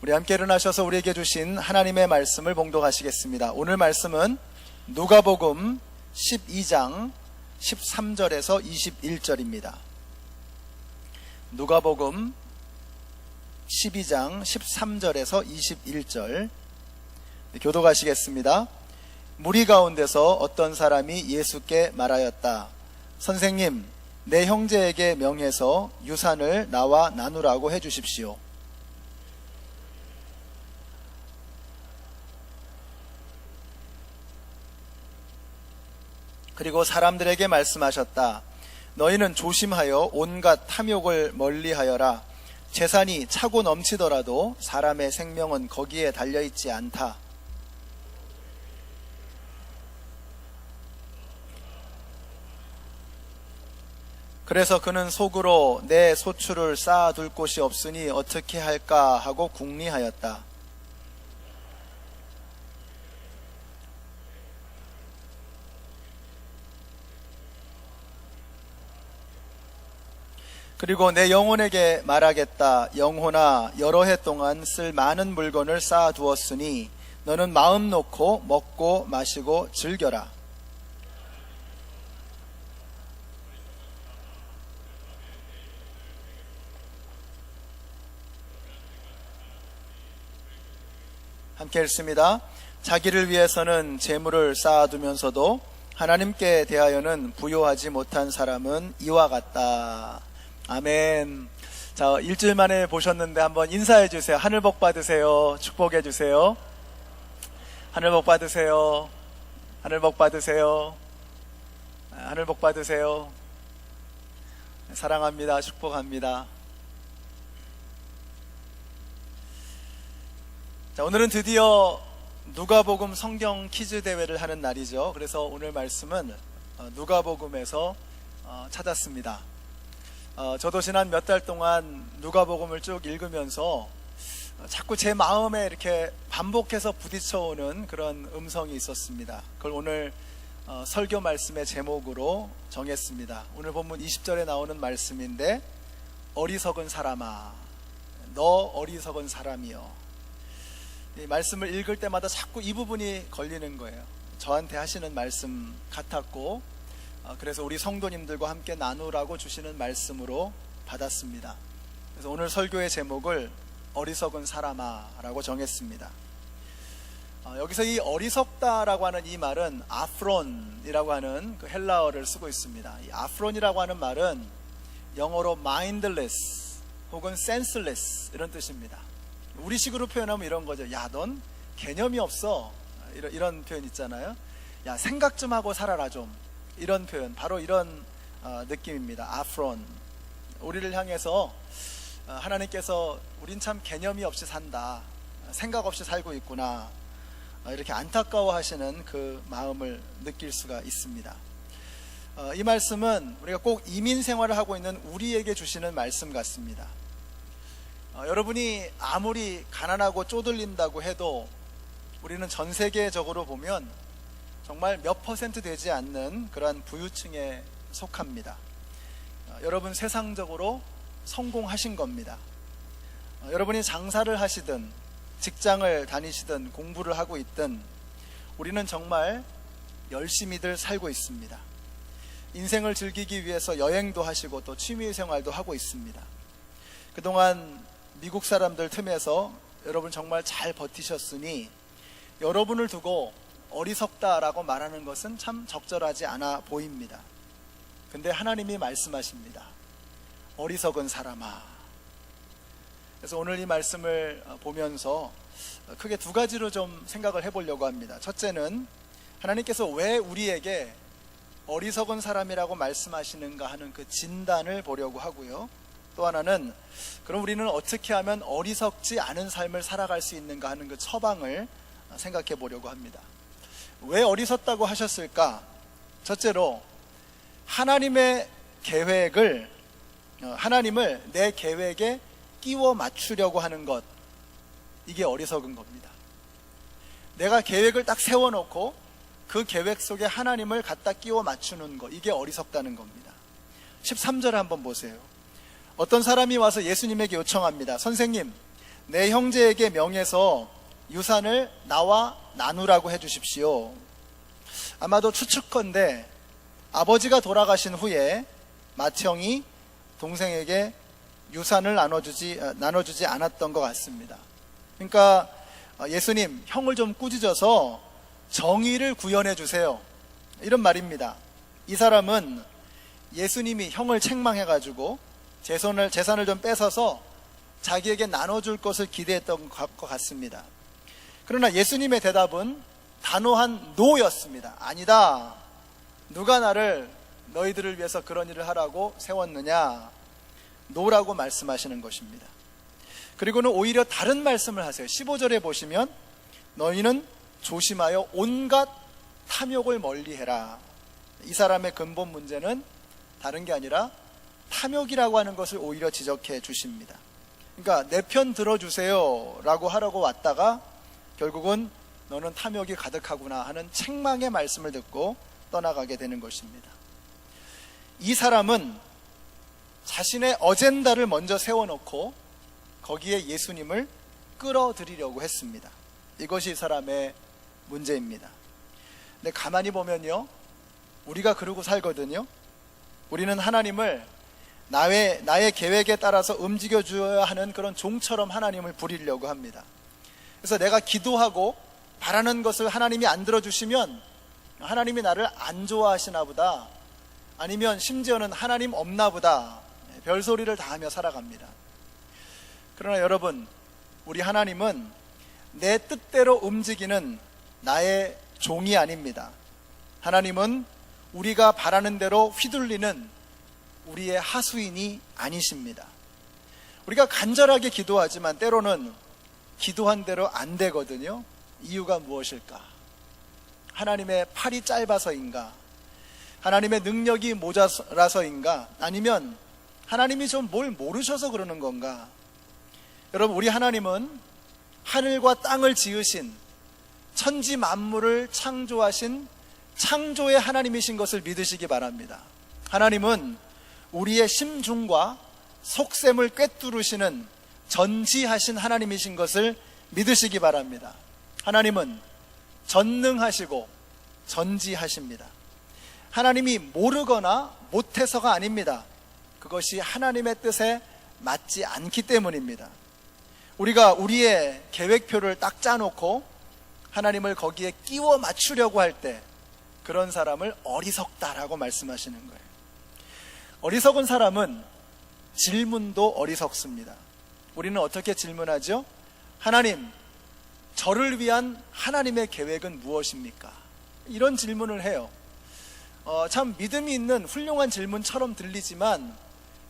우리 함께 일어나셔서 우리에게 주신 하나님의 말씀을 봉독하시겠습니다. 오늘 말씀은 누가복음 12장 13절에서 21절입니다. 누가복음 12장 13절에서 21절 교독하시겠습니다. 무리 가운데서 어떤 사람이 예수께 말하였다. 선생님, 내 형제에게 명해서 유산을 나와 나누라고 해주십시오. 그리고 사람들에게 말씀하셨다. 너희는 조심하여 온갖 탐욕을 멀리하여라. 재산이 차고 넘치더라도 사람의 생명은 거기에 달려있지 않다. 그래서 그는 속으로 내 소출을 쌓아둘 곳이 없으니 어떻게 할까 하고 궁리하였다. 그리고 내 영혼에게 말하겠다. 영혼아, 여러 해 동안 쓸 많은 물건을 쌓아두었으니 너는 마음 놓고 먹고 마시고 즐겨라. 함께 읽습니다. 자기를 위해서는 재물을 쌓아두면서도 하나님께 대하여는 부요하지 못한 사람은 이와 같다. 아멘. 자, 일주일 만에 보셨는데 한번 인사해 주세요. 하늘 복 받으세요. 축복해 주세요. 하늘 복 받으세요. 하늘 복 받으세요. 하늘 복 받으세요. 사랑합니다. 축복합니다. 자, 오늘은 드디어 누가복음 성경 퀴즈 대회를 하는 날이죠. 그래서 오늘 말씀은 누가복음에서 찾았습니다. 저도 지난 몇 달 동안 누가복음을 쭉 읽으면서 자꾸 제 마음에 이렇게 반복해서 부딪혀오는 그런 음성이 있었습니다. 그걸 오늘 설교 말씀의 제목으로 정했습니다. 오늘 본문 20절에 나오는 말씀인데, 어리석은 사람아, 너 어리석은 사람이여. 이 말씀을 읽을 때마다 자꾸 이 부분이 걸리는 거예요. 저한테 하시는 말씀 같았고, 그래서 우리 성도님들과 함께 나누라고 주시는 말씀으로 받았습니다. 그래서 오늘 설교의 제목을 어리석은 사람아 라고 정했습니다. 여기서 이 어리석다라고 하는 이 말은 아프론이라고 하는 그 헬라어를 쓰고 있습니다. 이 아프론이라고 하는 말은 영어로 mindless 혹은 senseless 이런 뜻입니다. 우리식으로 표현하면 이런 거죠. 야, 넌 개념이 없어. 이런 표현 있잖아요. 야, 생각 좀 하고 살아라 좀. 이런 표현, 바로 이런 느낌입니다. 아프론. 우리를 향해서 하나님께서 우린 참 개념이 없이 산다, 생각 없이 살고 있구나, 이렇게 안타까워하시는 그 마음을 느낄 수가 있습니다. 이 말씀은 우리가 꼭 이민 생활을 하고 있는 우리에게 주시는 말씀 같습니다. 여러분이 아무리 가난하고 쪼들린다고 해도 우리는 전 세계적으로 보면 정말 몇 퍼센트 되지 않는 그러한 부유층에 속합니다. 여러분 세상적으로 성공하신 겁니다. 여러분이 장사를 하시든 직장을 다니시든 공부를 하고 있든 우리는 정말 열심히들 살고 있습니다. 인생을 즐기기 위해서 여행도 하시고 또 취미생활도 하고 있습니다. 그동안 미국 사람들 틈에서 여러분 정말 잘 버티셨으니 여러분을 두고 어리석다라고 말하는 것은 참 적절하지 않아 보입니다. 근데 하나님이 말씀하십니다. 어리석은 사람아. 그래서 오늘 이 말씀을 보면서 크게 두 가지로 좀 생각을 해보려고 합니다. 첫째는 하나님께서 왜 우리에게 어리석은 사람이라고 말씀하시는가 하는 그 진단을 보려고 하고요. 또 하나는 그럼 우리는 어떻게 하면 어리석지 않은 삶을 살아갈 수 있는가 하는 그 처방을 생각해 보려고 합니다. 왜 어리석다고 하셨을까? 첫째로 하나님의 계획을, 하나님을 내 계획에 끼워 맞추려고 하는 것, 이게 어리석은 겁니다. 내가 계획을 딱 세워놓고 그 계획 속에 하나님을 갖다 끼워 맞추는 것, 이게 어리석다는 겁니다. 13절을 한번 보세요. 어떤 사람이 와서 예수님에게 요청합니다. 선생님, 내 형제에게 명해서 유산을 나와 나누라고 해주십시오. 아마도 추측컨대 아버지가 돌아가신 후에 맏형이 동생에게 유산을 나눠주지 않았던 것 같습니다. 그러니까 예수님, 형을 좀 꾸짖어서 정의를 구현해 주세요, 이런 말입니다. 이 사람은 예수님이 형을 책망해가지고 재산을 좀 뺏어서 자기에게 나눠줄 것을 기대했던 것 같습니다. 그러나 예수님의 대답은 단호한 노였습니다. 아니다. 누가 나를 너희들을 위해서 그런 일을 하라고 세웠느냐? 노라고 말씀하시는 것입니다. 그리고는 오히려 다른 말씀을 하세요. 15절에 보시면 너희는 조심하여 온갖 탐욕을 멀리해라. 이 사람의 근본 문제는 다른 게 아니라 탐욕이라고 하는 것을 오히려 지적해 주십니다. 그러니까 내 편 들어주세요 라고 하라고 왔다가 결국은 너는 탐욕이 가득하구나 하는 책망의 말씀을 듣고 떠나가게 되는 것입니다. 이 사람은 자신의 어젠다를 먼저 세워놓고 거기에 예수님을 끌어들이려고 했습니다. 이것이 이 사람의 문제입니다. 근데 가만히 보면요, 우리가 그러고 살거든요. 우리는 하나님을 나의 계획에 따라서 움직여줘야 하는 그런 종처럼 하나님을 부리려고 합니다. 그래서 내가 기도하고 바라는 것을 하나님이 안 들어주시면 하나님이 나를 안 좋아하시나 보다, 아니면 심지어는 하나님 없나 보다, 별소리를 다 하며 살아갑니다. 그러나 여러분, 우리 하나님은 내 뜻대로 움직이는 나의 종이 아닙니다. 하나님은 우리가 바라는 대로 휘둘리는 우리의 하수인이 아니십니다. 우리가 간절하게 기도하지만 때로는 기도한 대로 안 되거든요. 이유가 무엇일까? 하나님의 팔이 짧아서인가? 하나님의 능력이 모자라서인가? 아니면 하나님이 좀 뭘 모르셔서 그러는 건가? 여러분, 우리 하나님은 하늘과 땅을 지으신, 천지 만물을 창조하신 창조의 하나님이신 것을 믿으시기 바랍니다. 하나님은 우리의 심중과 속셈을 꿰뚫으시는 전지하신 하나님이신 것을 믿으시기 바랍니다. 하나님은 전능하시고 전지하십니다. 하나님이 모르거나 못해서가 아닙니다. 그것이 하나님의 뜻에 맞지 않기 때문입니다. 우리가 우리의 계획표를 딱 짜놓고 하나님을 거기에 끼워 맞추려고 할 때 그런 사람을 어리석다라고 말씀하시는 거예요. 어리석은 사람은 질문도 어리석습니다. 우리는 어떻게 질문하죠? 하나님, 저를 위한 하나님의 계획은 무엇입니까? 이런 질문을 해요. 참 믿음이 있는 훌륭한 질문처럼 들리지만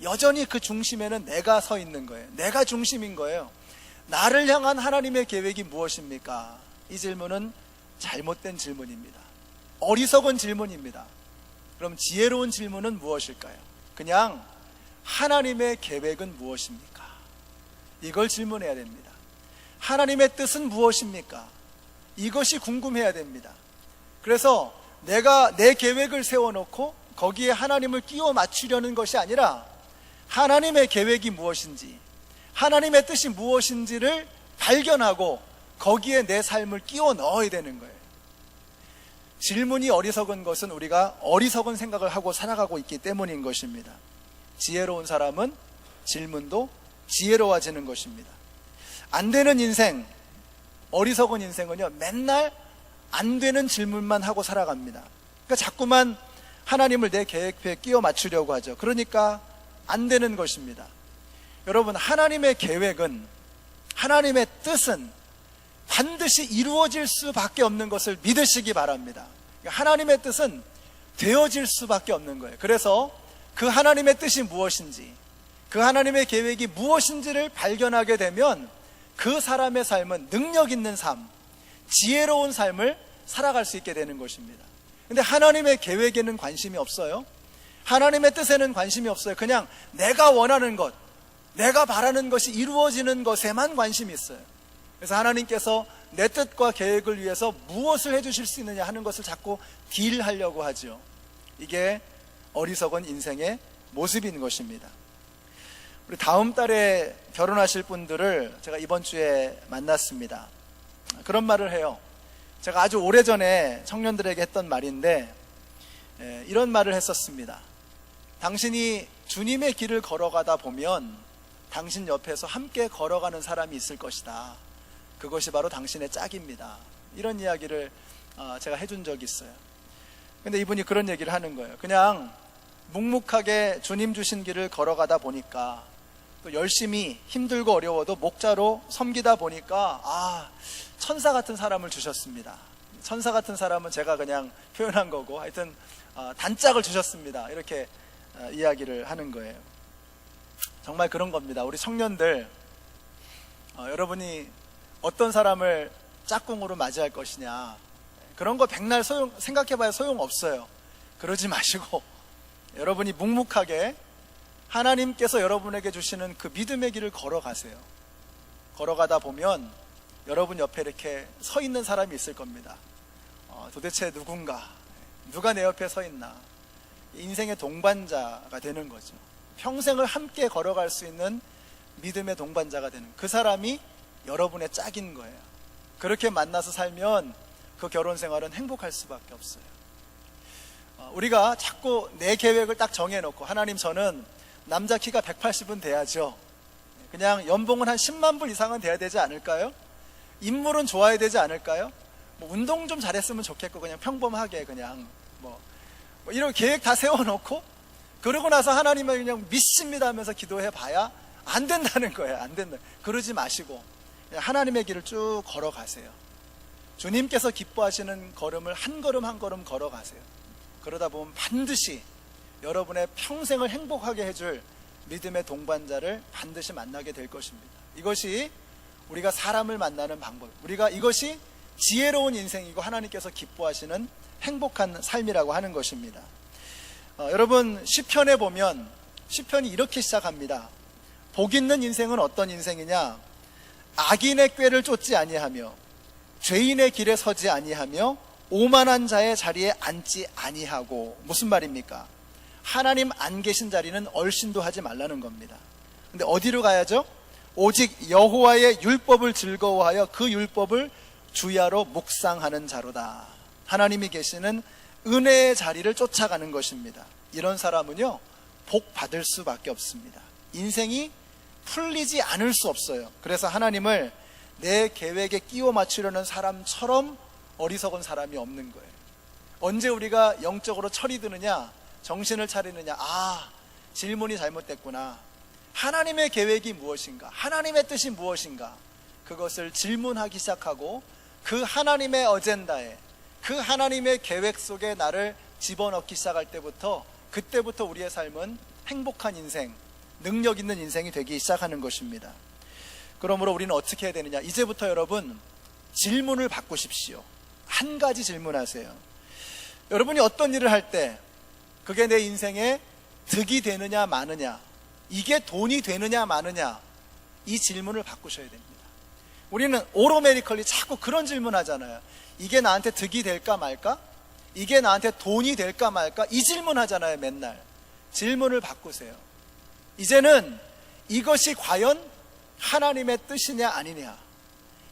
여전히 그 중심에는 내가 서 있는 거예요. 내가 중심인 거예요. 나를 향한 하나님의 계획이 무엇입니까? 이 질문은 잘못된 질문입니다. 어리석은 질문입니다. 그럼 지혜로운 질문은 무엇일까요? 그냥 하나님의 계획은 무엇입니까? 이걸 질문해야 됩니다. 하나님의 뜻은 무엇입니까? 이것이 궁금해야 됩니다. 그래서 내가 내 계획을 세워놓고 거기에 하나님을 끼워 맞추려는 것이 아니라 하나님의 계획이 무엇인지, 하나님의 뜻이 무엇인지를 발견하고 거기에 내 삶을 끼워 넣어야 되는 거예요. 질문이 어리석은 것은 우리가 어리석은 생각을 하고 살아가고 있기 때문인 것입니다. 지혜로운 사람은 질문도 지혜로워지는 것입니다. 안 되는 인생, 어리석은 인생은요, 맨날 안 되는 질문만 하고 살아갑니다. 그러니까 자꾸만 하나님을 내 계획표에 끼워 맞추려고 하죠. 그러니까 안 되는 것입니다. 여러분, 하나님의 계획은, 하나님의 뜻은 반드시 이루어질 수밖에 없는 것을 믿으시기 바랍니다. 하나님의 뜻은 되어질 수밖에 없는 거예요. 그래서 그 하나님의 뜻이 무엇인지, 그 하나님의 계획이 무엇인지를 발견하게 되면 그 사람의 삶은 능력 있는 삶, 지혜로운 삶을 살아갈 수 있게 되는 것입니다. 근데 하나님의 계획에는 관심이 없어요. 하나님의 뜻에는 관심이 없어요. 그냥 내가 원하는 것, 내가 바라는 것이 이루어지는 것에만 관심이 있어요. 그래서 하나님께서 내 뜻과 계획을 위해서 무엇을 해주실 수 있느냐 하는 것을 자꾸 딜하려고 하죠. 이게 어리석은 인생의 모습인 것입니다. 우리 다음 달에 결혼하실 분들을 제가 이번 주에 만났습니다. 그런 말을 해요. 제가 아주 오래전에 청년들에게 했던 말인데 이런 말을 했었습니다. 당신이 주님의 길을 걸어가다 보면 당신 옆에서 함께 걸어가는 사람이 있을 것이다. 그것이 바로 당신의 짝입니다. 이런 이야기를 제가 해준 적이 있어요. 근데 이분이 그런 얘기를 하는 거예요. 그냥 묵묵하게 주님 주신 길을 걸어가다 보니까 또 열심히 힘들고 어려워도 목자로 섬기다 보니까 천사 같은 사람을 주셨습니다. 천사 같은 사람은 제가 그냥 표현한 거고 하여튼 단짝을 주셨습니다. 이렇게 이야기를 하는 거예요. 정말 그런 겁니다. 우리 청년들, 여러분이 어떤 사람을 짝꿍으로 맞이할 것이냐, 그런 거 백날 생각해봐야 소용없어요. 그러지 마시고 여러분이 묵묵하게 하나님께서 여러분에게 주시는 그 믿음의 길을 걸어가세요. 걸어가다 보면 여러분 옆에 이렇게 서 있는 사람이 있을 겁니다. 도대체 누가 내 옆에 서 있나. 인생의 동반자가 되는 거죠. 평생을 함께 걸어갈 수 있는 믿음의 동반자가 되는 그 사람이 여러분의 짝인 거예요. 그렇게 만나서 살면 그 결혼 생활은 행복할 수밖에 없어요. 우리가 자꾸 내 계획을 딱 정해놓고, 하나님 저는 남자 키가 180은 돼야죠. 그냥 연봉은 한 10만 불 이상은 돼야 되지 않을까요? 인물은 좋아야 되지 않을까요? 운동 좀 잘했으면 좋겠고, 그냥 평범하게 그냥 이런 계획 다 세워놓고 그러고 나서 하나님을 그냥 믿습니다 하면서 기도해 봐야 안 된다는 거예요. 안 된다. 그러지 마시고 그냥 하나님의 길을 쭉 걸어가세요. 주님께서 기뻐하시는 걸음을 한 걸음 한 걸음 걸어가세요. 그러다 보면 반드시 여러분의 평생을 행복하게 해줄 믿음의 동반자를 반드시 만나게 될 것입니다. 이것이 우리가 사람을 만나는 방법, 이것이 지혜로운 인생이고 하나님께서 기뻐하시는 행복한 삶이라고 하는 것입니다. 여러분, 시편에 보면 시편이 이렇게 시작합니다. 복 있는 인생은 어떤 인생이냐? 악인의 꾀를 쫓지 아니하며 죄인의 길에 서지 아니하며 오만한 자의 자리에 앉지 아니하고. 무슨 말입니까? 하나님 안 계신 자리는 얼씬도 하지 말라는 겁니다. 근데 어디로 가야죠? 오직 여호와의 율법을 즐거워하여 그 율법을 주야로 묵상하는 자로다. 하나님이 계시는 은혜의 자리를 쫓아가는 것입니다. 이런 사람은요, 복 받을 수밖에 없습니다. 인생이 풀리지 않을 수 없어요. 그래서 하나님을 내 계획에 끼워 맞추려는 사람처럼 어리석은 사람이 없는 거예요. 언제 우리가 영적으로 철이 드느냐, 정신을 차리느냐, 질문이 잘못됐구나. 하나님의 계획이 무엇인가? 하나님의 뜻이 무엇인가? 그것을 질문하기 시작하고 그 하나님의 어젠다에, 그 하나님의 계획 속에 나를 집어넣기 시작할 때부터, 그때부터 우리의 삶은 행복한 인생, 능력 있는 인생이 되기 시작하는 것입니다. 그러므로 우리는 어떻게 해야 되느냐? 이제부터 여러분 질문을 바꾸십시오. 한 가지 질문하세요. 여러분이 어떤 일을 할 때 그게 내 인생에 득이 되느냐 마느냐, 이게 돈이 되느냐 마느냐, 이 질문을 바꾸셔야 됩니다. 우리는 오로메디컬리 자꾸 그런 질문 하잖아요. 이게 나한테 득이 될까 말까? 이게 나한테 돈이 될까 말까? 이 질문 하잖아요. 맨날. 질문을 바꾸세요. 이제는 이것이 과연 하나님의 뜻이냐 아니냐,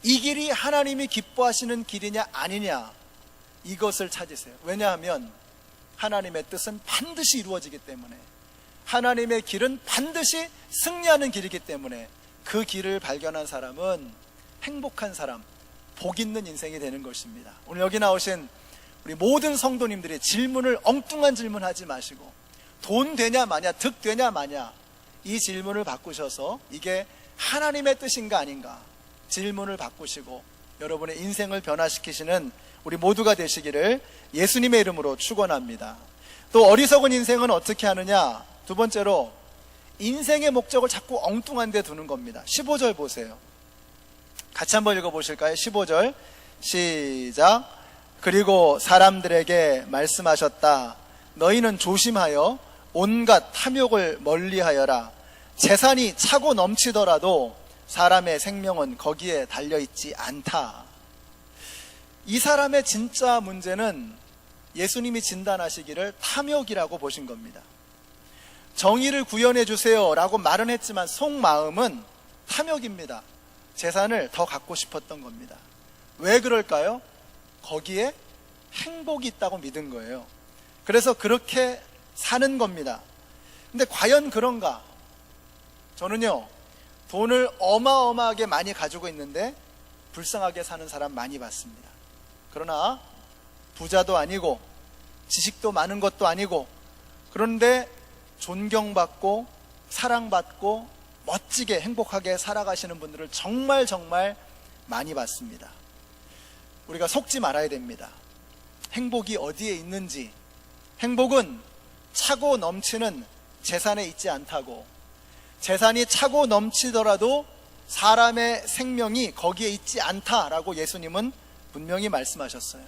이 길이 하나님이 기뻐하시는 길이냐 아니냐, 이것을 찾으세요. 왜냐하면 하나님의 뜻은 반드시 이루어지기 때문에, 하나님의 길은 반드시 승리하는 길이기 때문에 그 길을 발견한 사람은 행복한 사람, 복 있는 인생이 되는 것입니다. 오늘 여기 나오신 우리 모든 성도님들이 질문을, 엉뚱한 질문 하지 마시고 돈 되냐 마냐, 득 되냐 마냐, 이 질문을 바꾸셔서 이게 하나님의 뜻인가 아닌가 질문을 바꾸시고 여러분의 인생을 변화시키시는 우리 모두가 되시기를 예수님의 이름으로 축원합니다. 또 어리석은 인생은 어떻게 하느냐? 두 번째로 인생의 목적을 자꾸 엉뚱한 데 두는 겁니다. 15절 보세요. 같이 한번 읽어보실까요? 15절 시작. 그리고 사람들에게 말씀하셨다. 너희는 조심하여 온갖 탐욕을 멀리하여라. 재산이 차고 넘치더라도 사람의 생명은 거기에 달려있지 않다. 이 사람의 진짜 문제는 예수님이 진단하시기를 탐욕이라고 보신 겁니다. 정의를 구현해 주세요 라고 말은 했지만 속마음은 탐욕입니다. 재산을 더 갖고 싶었던 겁니다. 왜 그럴까요? 거기에 행복이 있다고 믿은 거예요. 그래서 그렇게 사는 겁니다. 근데 과연 그런가? 저는요, 돈을 어마어마하게 많이 가지고 있는데 불쌍하게 사는 사람 많이 봤습니다. 그러나 부자도 아니고 지식도 많은 것도 아니고, 그런데 존경받고 사랑받고 멋지게 행복하게 살아가시는 분들을 정말 많이 봤습니다. 우리가 속지 말아야 됩니다. 행복이 어디에 있는지, 행복은 차고 넘치는 재산에 있지 않다고, 재산이 차고 넘치더라도 사람의 생명이 거기에 있지 않다라고 예수님은 분명히 말씀하셨어요.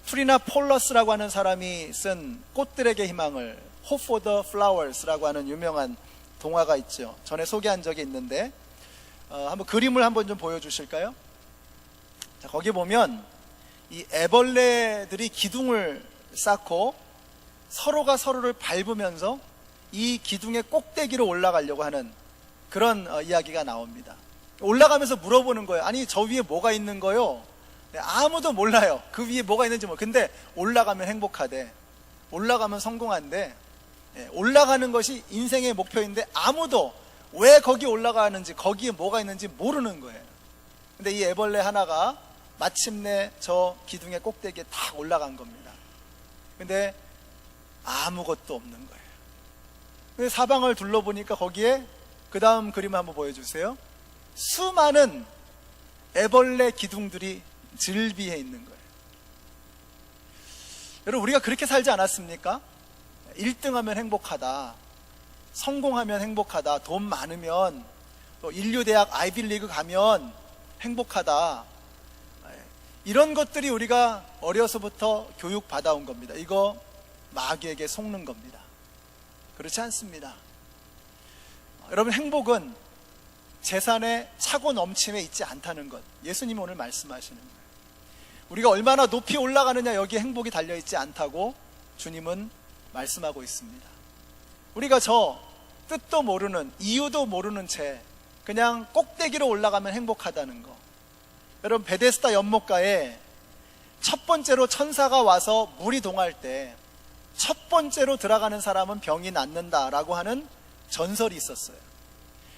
프리나 폴러스라고 하는 사람이 쓴 꽃들에게 희망을, Hope for the Flowers라고 하는 유명한 동화가 있죠. 전에 소개한 적이 있는데 한번 그림을 한번 좀 보여주실까요? 자, 거기 보면 이 애벌레들이 기둥을 쌓고 서로가 서로를 밟으면서 이 기둥의 꼭대기로 올라가려고 하는 그런 이야기가 나옵니다. 올라가면서 물어보는 거예요. 아니, 저 위에 뭐가 있는 거요? 네, 아무도 몰라요. 그 위에 뭐가 있는지 근데 올라가면 행복하대, 올라가면 성공한대, 올라가는 것이 인생의 목표인데 아무도 왜 거기 올라가는지, 거기에 뭐가 있는지 모르는 거예요. 근데 이 애벌레 하나가 마침내 저 기둥의 꼭대기에 딱 올라간 겁니다. 근데 아무것도 없는 거예요. 근데 사방을 둘러보니까 거기에, 그 다음 그림 한번 보여주세요. 수많은 애벌레 기둥들이 즐비해 있는 거예요. 여러분, 우리가 그렇게 살지 않았습니까? 1등하면 행복하다, 성공하면 행복하다, 돈 많으면, 또 인류대학 아이비리그 가면 행복하다, 이런 것들이 우리가 어려서부터 교육받아온 겁니다. 이거 마귀에게 속는 겁니다. 그렇지 않습니다. 여러분, 행복은 재산의 차고 넘침에 있지 않다는 것, 예수님이 오늘 말씀하시는 거예요. 우리가 얼마나 높이 올라가느냐, 여기에 행복이 달려있지 않다고 주님은 말씀하고 있습니다. 우리가 저 뜻도 모르는, 이유도 모르는 채 그냥 꼭대기로 올라가면 행복하다는 거. 여러분, 베데스다 연못가에 첫 번째로 천사가 와서 물이 동할 때 첫 번째로 들어가는 사람은 병이 낫는다라고 하는 전설이 있었어요.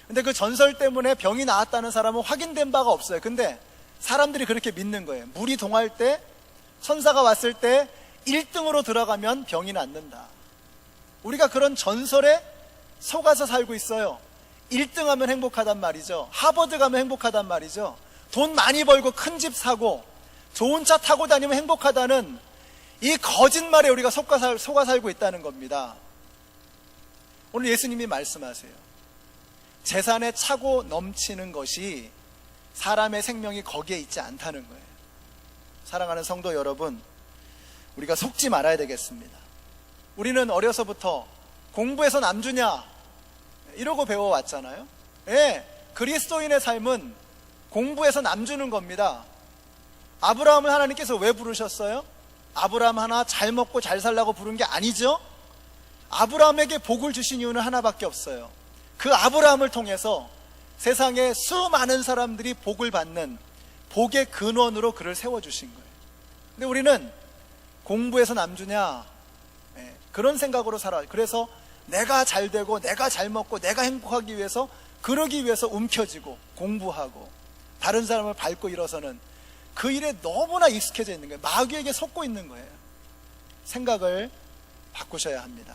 근데 그 전설 때문에 병이 나았다는 사람은 확인된 바가 없어요. 근데 사람들이 그렇게 믿는 거예요. 물이 동할 때, 천사가 왔을 때 1등으로 들어가면 병이 낫는다. 우리가 그런 전설에 속아서 살고 있어요. 1등 하면 행복하단 말이죠. 하버드 가면 행복하단 말이죠. 돈 많이 벌고 큰 집 사고 좋은 차 타고 다니면 행복하다는 이 거짓말에 우리가 속아 살고 있다는 겁니다. 오늘 예수님이 말씀하세요. 재산에 차고 넘치는 것이 사람의 생명이 거기에 있지 않다는 거예요. 사랑하는 성도 여러분, 우리가 속지 말아야 되겠습니다. 우리는 어려서부터 공부해서 남주냐 이러고 배워왔잖아요. 그리스도인의 삶은 공부해서 남주는 겁니다. 아브라함을 하나님께서 왜 부르셨어요? 아브라함 하나 잘 먹고 잘 살라고 부른 게 아니죠. 아브라함에게 복을 주신 이유는 하나밖에 없어요. 그 아브라함을 통해서 세상에 수많은 사람들이 복을 받는 복의 근원으로 그를 세워주신 거예요. 근데 우리는 공부해서 남주냐, 그런 생각으로 살아요. 그래서 내가 잘 되고 내가 잘 먹고 내가 행복하기 위해서, 그러기 위해서 움켜쥐고 공부하고 다른 사람을 밟고 일어서는 그 일에 너무나 익숙해져 있는 거예요. 마귀에게 속고 있는 거예요. 생각을 바꾸셔야 합니다.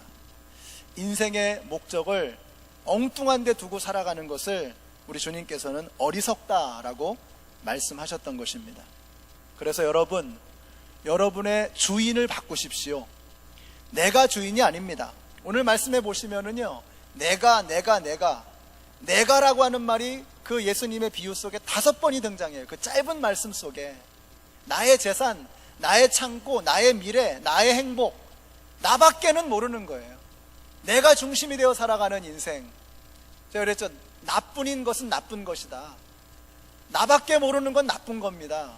인생의 목적을 엉뚱한 데 두고 살아가는 것을 우리 주님께서는 어리석다라고 말씀하셨던 것입니다. 그래서 여러분, 여러분의 주인을 바꾸십시오. 내가 주인이 아닙니다. 오늘 말씀해 보시면은요, 내가라고 하는 말이 그 예수님의 비유 속에 5번이 등장해요. 그 짧은 말씀 속에 나의 재산, 나의 창고, 나의 미래, 나의 행복, 나밖에는 모르는 거예요. 내가 중심이 되어 살아가는 인생. 제가 그랬죠. 나뿐인 것은 나쁜 것이다. 나밖에 모르는 건 나쁜 겁니다.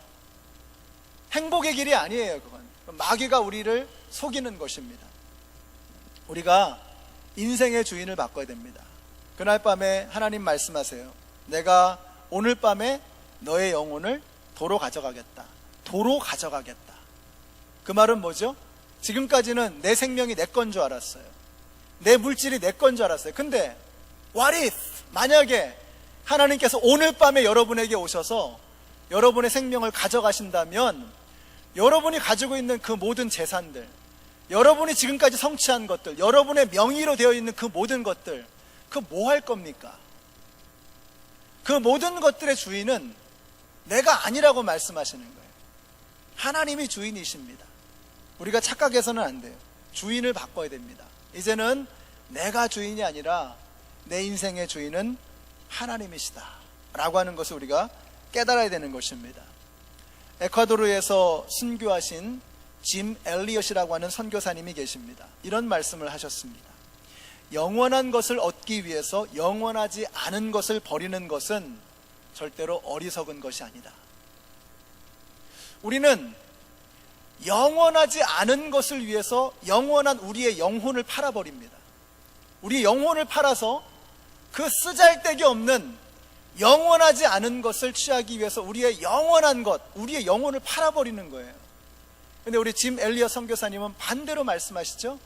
행복의 길이 아니에요. 그건 마귀가 우리를 속이는 것입니다. 우리가 인생의 주인을 바꿔야 됩니다. 그날 밤에 하나님 말씀하세요. 내가 오늘 밤에 너의 영혼을 도로 가져가겠다. 도로 가져가겠다. 그 말은 뭐죠? 지금까지는 내 생명이 내 건 줄 알았어요. 내 물질이 내 건 줄 알았어요. 근데 what if? 만약에 하나님께서 오늘 밤에 여러분에게 오셔서 여러분의 생명을 가져가신다면 여러분이 가지고 있는 그 모든 재산들, 여러분이 지금까지 성취한 것들, 여러분의 명의로 되어 있는 그 모든 것들, 그 뭐 할 겁니까? 그 모든 것들의 주인은 내가 아니라고 말씀하시는 거예요. 하나님이 주인이십니다. 우리가 착각해서는 안 돼요. 주인을 바꿔야 됩니다. 이제는 내가 주인이 아니라 내 인생의 주인은 하나님이시다 라고 하는 것을 우리가 깨달아야 되는 것입니다. 에콰도르에서 순교하신 짐 엘리엇이라고 하는 선교사님이 계십니다. 이런 말씀을 하셨습니다. 영원한 것을 얻기 위해서 영원하지 않은 것을 버리는 것은 절대로 어리석은 것이 아니다. 우리는 영원하지 않은 것을 위해서 영원한 우리의 영혼을 팔아버립니다. 우리 영혼을 팔아서 그 쓰잘데기 없는 영원하지 않은 것을 취하기 위해서 우리의 영원한 것, 우리의 영혼을 팔아버리는 거예요. 근데 우리 짐 엘리엇 선교사님은 반대로 말씀하시죠.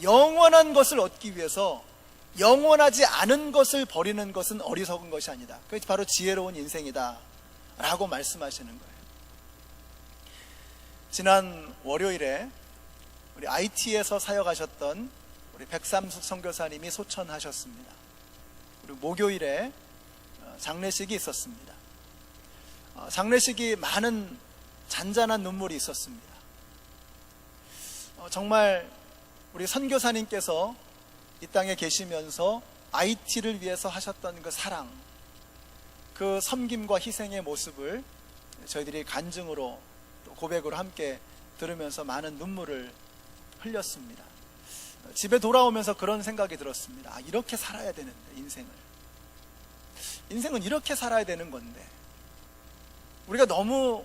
영원한 것을 얻기 위해서 영원하지 않은 것을 버리는 것은 어리석은 것이 아니다. 그것이 바로 지혜로운 인생이다 라고 말씀하시는 거예요. 지난 월요일에 우리 IT에서 사역하셨던 우리 백삼숙 선교사님이 소천하셨습니다. 그리고 목요일에 장례식이 있었습니다. 장례식이 많은 잔잔한 눈물이 있었습니다. 정말 우리 선교사님께서 이 땅에 계시면서 IT를 위해서 하셨던 그 사랑, 그 섬김과 희생의 모습을 저희들이 간증으로 또 고백으로 함께 들으면서 많은 눈물을 흘렸습니다. 집에 돌아오면서 그런 생각이 들었습니다. 이렇게 살아야 되는데, 인생은 이렇게 살아야 되는 건데 우리가 너무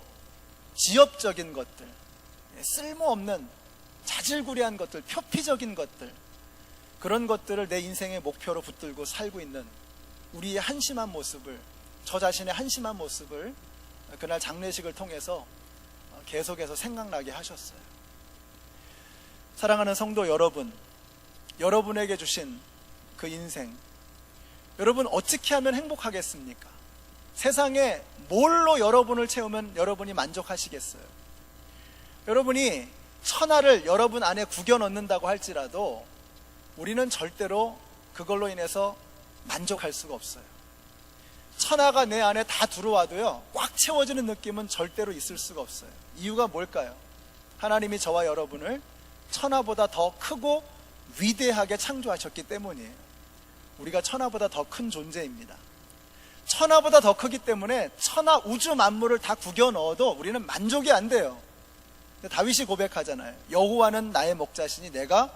지엽적인 것들, 쓸모없는 자질구레한 것들, 표피적인 것들, 그런 것들을 내 인생의 목표로 붙들고 살고 있는 우리의 한심한 모습을, 저 자신의 한심한 모습을 그날 장례식을 통해서 계속해서 생각나게 하셨어요. 사랑하는 성도 여러분, 여러분에게 주신 그 인생, 여러분 어떻게 하면 행복하겠습니까? 세상에 뭘로 여러분을 채우면 여러분이 만족하시겠어요? 여러분이 천하를 여러분 안에 구겨 넣는다고 할지라도 우리는 절대로 그걸로 인해서 만족할 수가 없어요. 천하가 내 안에 다 들어와도요, 꽉 채워지는 느낌은 절대로 있을 수가 없어요. 이유가 뭘까요? 하나님이 저와 여러분을 천하보다 더 크고 위대하게 창조하셨기 때문이에요. 우리가 천하보다 더 큰 존재입니다. 천하보다 더 크기 때문에 천하 우주 만물을 다 구겨 넣어도 우리는 만족이 안 돼요. 다윗이 고백하잖아요. 여호와는 나의 목자시니 내가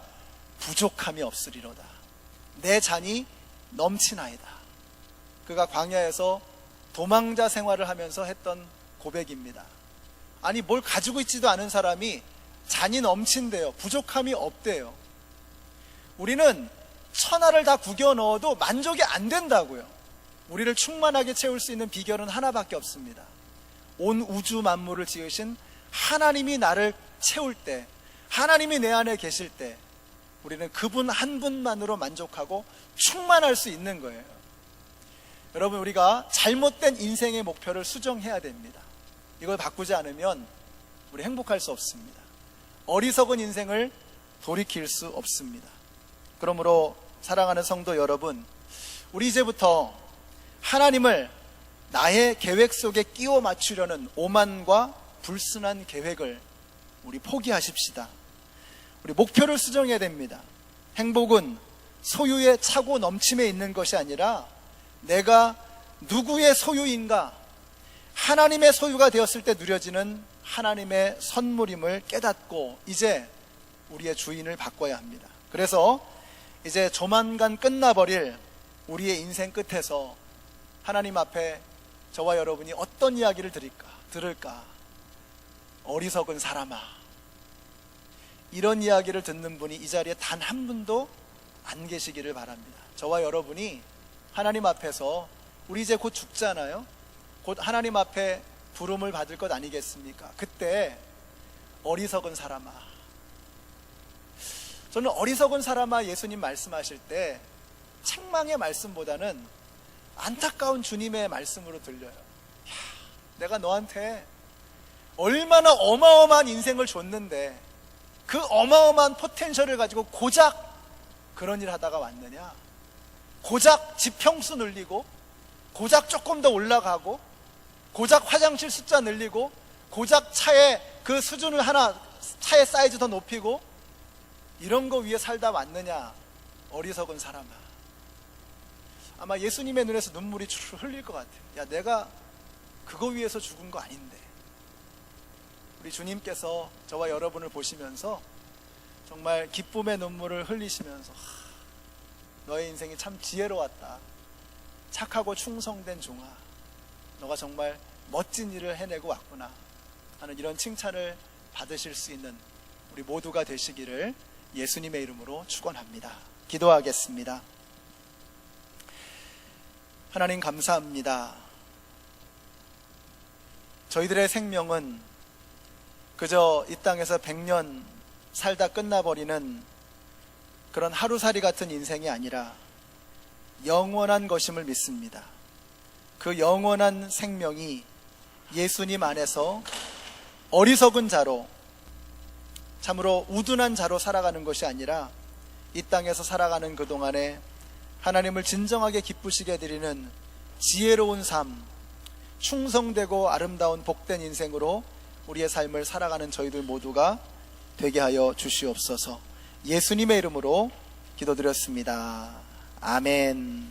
부족함이 없으리로다. 내 잔이 넘치나이다. 그가 광야에서 도망자 생활을 하면서 했던 고백입니다. 아니, 뭘 가지고 있지도 않은 사람이 잔이 넘친대요. 부족함이 없대요. 우리는 천하를 다 구겨 넣어도 만족이 안 된다고요. 우리를 충만하게 채울 수 있는 비결은 하나밖에 없습니다. 온 우주 만물을 지으신 하나님이 나를 채울 때, 하나님이 내 안에 계실 때 우리는 그분 한 분만으로 만족하고 충만할 수 있는 거예요. 여러분, 우리가 잘못된 인생의 목표를 수정해야 됩니다. 이걸 바꾸지 않으면 우리 행복할 수 없습니다. 어리석은 인생을 돌이킬 수 없습니다. 그러므로 사랑하는 성도 여러분, 우리 이제부터 하나님을 나의 계획 속에 끼워 맞추려는 오만과 불순한 계획을 우리 포기하십시다. 우리 목표를 수정해야 됩니다. 행복은 소유의 차고 넘침에 있는 것이 아니라 내가 누구의 소유인가, 하나님의 소유가 되었을 때 누려지는 하나님의 선물임을 깨닫고 이제 우리의 주인을 바꿔야 합니다. 그래서 이제 조만간 끝나버릴 우리의 인생 끝에서 하나님 앞에 저와 여러분이 어떤 이야기를 들을까? 어리석은 사람아, 이런 이야기를 듣는 분이 이 자리에 단 한 분도 안 계시기를 바랍니다. 저와 여러분이 하나님 앞에서 우리 이제 곧 죽잖아요. 곧 하나님 앞에 부름을 받을 것 아니겠습니까? 그때 어리석은 사람아, 저는 어리석은 사람아 예수님 말씀하실 때 책망의 말씀보다는 안타까운 주님의 말씀으로 들려요. 야, 내가 너한테 얼마나 어마어마한 인생을 줬는데 그 어마어마한 포텐셜을 가지고 고작 그런 일 하다가 왔느냐? 고작 지평수 늘리고, 고작 조금 더 올라가고, 고작 화장실 숫자 늘리고, 고작 차의 그 수준을 하나, 차의 사이즈 더 높이고, 이런 거 위에 살다 왔느냐? 어리석은 사람아. 아마 예수님의 눈에서 눈물이 줄 흘릴 것 같아요. 야, 내가 그거 위해서 죽은 거 아닌데. 우리 주님께서 저와 여러분을 보시면서 정말 기쁨의 눈물을 흘리시면서 너의 인생이 참 지혜로웠다. 착하고 충성된 종아, 너가 정말 멋진 일을 해내고 왔구나 하는 이런 칭찬을 받으실 수 있는 우리 모두가 되시기를 예수님의 이름으로 축원합니다. 기도하겠습니다. 하나님 감사합니다. 저희들의 생명은 그저 이 땅에서 100년 살다 끝나버리는 그런 하루살이 같은 인생이 아니라 영원한 것임을 믿습니다. 그 영원한 생명이 예수님 안에서 어리석은 자로, 참으로 우둔한 자로 살아가는 것이 아니라 이 땅에서 살아가는 그동안에 하나님을 진정하게 기쁘시게 해드리는 지혜로운 삶, 충성되고 아름다운 복된 인생으로 우리의 삶을 살아가는 저희들 모두가 되게 하여 주시옵소서. 예수님의 이름으로 기도드렸습니다. 아멘.